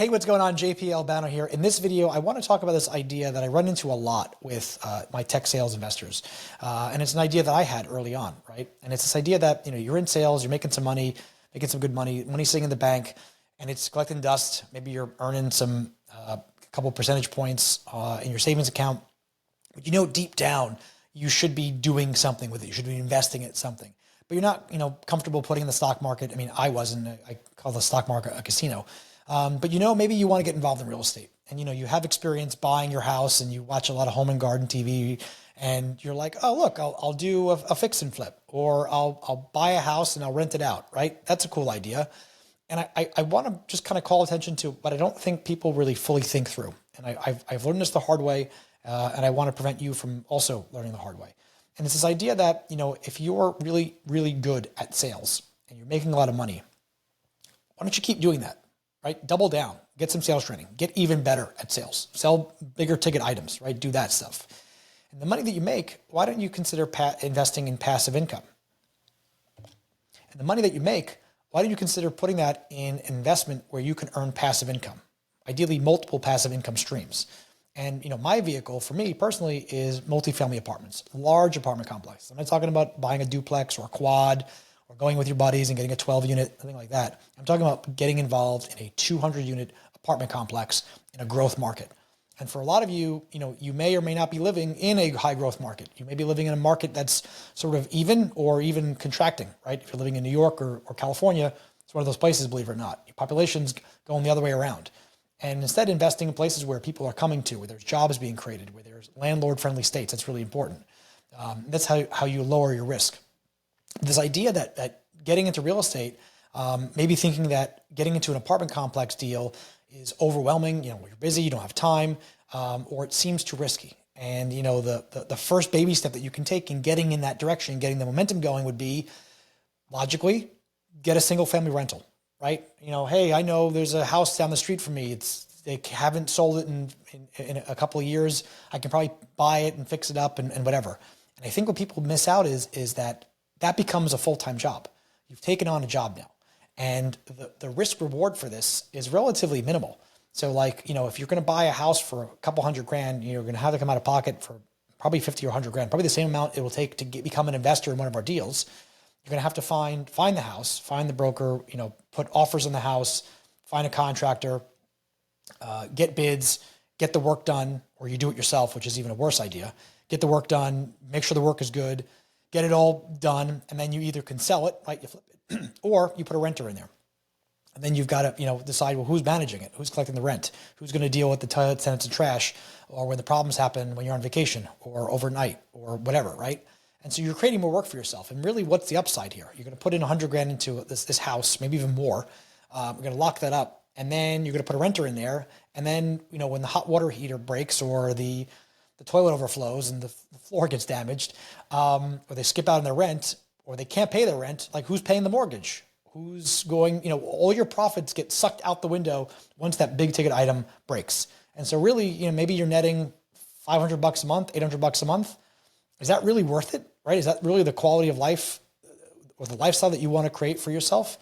Hey, what's going on? JP Albano here. In this video, I want to talk about this idea that I run into a lot with my tech sales investors. And it's an idea that I had early on, right? And it's this idea that, you're in sales, you're making some money, making some good money, money sitting in the bank, and it's collecting dust. Maybe you're earning some couple percentage points in your savings account. But deep down, you should be doing something with it. You should be investing in something. But you're not, comfortable putting in the stock market. I mean, I wasn't. I call the stock market a casino. But maybe you want to get involved in real estate, and you have experience buying your house, and you watch a lot of home and garden TV, and you're like, oh look, I'll do a fix and flip, or I'll buy a house and I'll rent it out, right? That's a cool idea. And I want to just kind of call attention to what I don't think people really fully think through. And I've learned this the hard way, and I want to prevent you from also learning the hard way. And it's this idea that, if you're really, really good at sales and you're making a lot of money, why don't you keep doing that? Right? Double down, get some sales training, get even better at sales, sell bigger ticket items, right? Do that stuff. And the money that you make, why don't you consider investing in passive income? And the money that you make, why don't you consider putting that in investment where you can earn passive income, ideally multiple passive income streams? And, my vehicle for me personally is multifamily apartments, large apartment complex. I'm not talking about buying a duplex or a quad, or going with your buddies and getting a 12 unit, something like that. I'm talking about getting involved in a 200 unit apartment complex in a growth market. And for a lot of you, you may or may not be living in a high growth market. You may be living in a market that's sort of even or even contracting, right? If you're living in New York or California, it's one of those places, believe it or not. Your population's going the other way around. And instead investing in places where people are coming to, where there's jobs being created, where there's landlord friendly states, that's really important. That's how you lower your risk. This idea that getting into real estate, maybe thinking that getting into an apartment complex deal is overwhelming, you're busy, you don't have time, or it seems too risky. And, the first baby step that you can take in getting in that direction, getting the momentum going would be, logically, get a single family rental, right? Hey, I know there's a house down the street from me. They haven't sold it in a couple of years. I can probably buy it and fix it up and whatever. And I think what people miss out is that becomes a full-time job. You've taken on a job now. And the risk reward for this is relatively minimal. So if you're going to buy a house for a couple $100,000, you're going to have to come out of pocket for probably 50 or $100,000, probably the same amount it will take to become an investor in one of our deals. You're going to have to find the house, find the broker, put offers on the house, find a contractor, get bids, get the work done, or you do it yourself, which is even a worse idea. Get the work done, make sure the work is good, get it all done, and then you either can sell it, right? You flip it, or you put a renter in there. And then you've got to, decide, well, who's managing it? Who's collecting the rent? Who's going to deal with the toilets, tenants, and trash, or when the problems happen when you're on vacation or overnight or whatever, right? And so you're creating more work for yourself. And really, what's the upside here? You're going to put in $100,000 into this house, maybe even more. We're going to lock that up, and then you're going to put a renter in there. And then, when the hot water heater breaks or the toilet overflows and the floor gets damaged, or they skip out on their rent, or they can't pay their rent, who's paying the mortgage? Who's going, all your profits get sucked out the window once that big ticket item breaks. And so really, maybe you're netting $500 a month, $800 a month. Is that really worth it, right? Is that really the quality of life or the lifestyle that you want to create for yourself?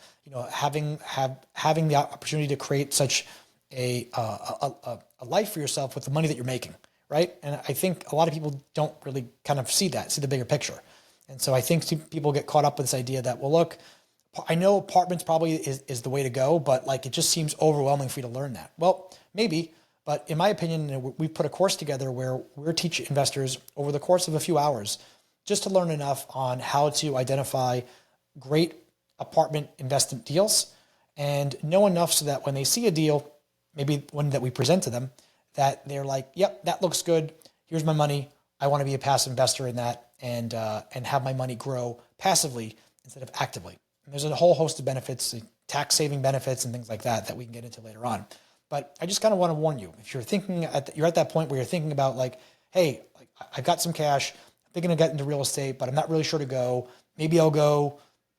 Having the opportunity to create such a life for yourself with the money that you're making. Right. And I think a lot of people don't really kind of see the bigger picture. And so I think people get caught up with this idea that, well, look, I know apartments probably is the way to go, but it just seems overwhelming for you to learn that. Well, maybe, but in my opinion, we put a course together where we're teaching investors over the course of a few hours just to learn enough on how to identify great apartment investment deals and know enough so that when they see a deal, maybe one that we present to them, that they're like, yep, that looks good. Here's my money. I want to be a passive investor in that and have my money grow passively instead of actively. And there's a whole host of benefits, tax saving benefits and things like that we can get into later on. But I just kind of want to warn you, if you're you're at that point where you're thinking about hey, I've got some cash, I'm thinking of getting into real estate, but I'm not really sure to go. Maybe I'll go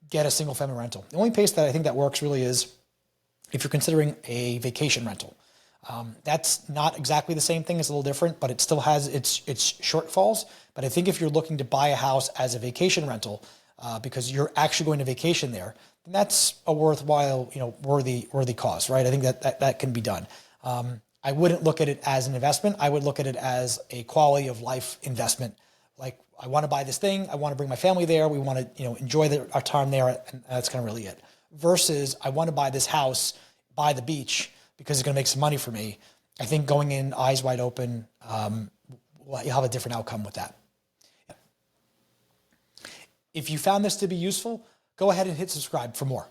get a single family rental. The only place that I think that works really is if you're considering a vacation rental. That's not exactly the same thing. It's a little different, but it still has its shortfalls. But I think if you're looking to buy a house as a vacation rental, because you're actually going to vacation there, then that's a worthwhile, worthy cause, right? I think that can be done. I wouldn't look at it as an investment. I would look at it as a quality of life investment. Like, I want to buy this thing. I want to bring my family there. We want to, enjoy our time there. And that's kind of really it. Versus, I want to buy this house by the beach because it's going to make some money for me. I think going in eyes wide open, you'll have a different outcome with that. If you found this to be useful, go ahead and hit subscribe for more.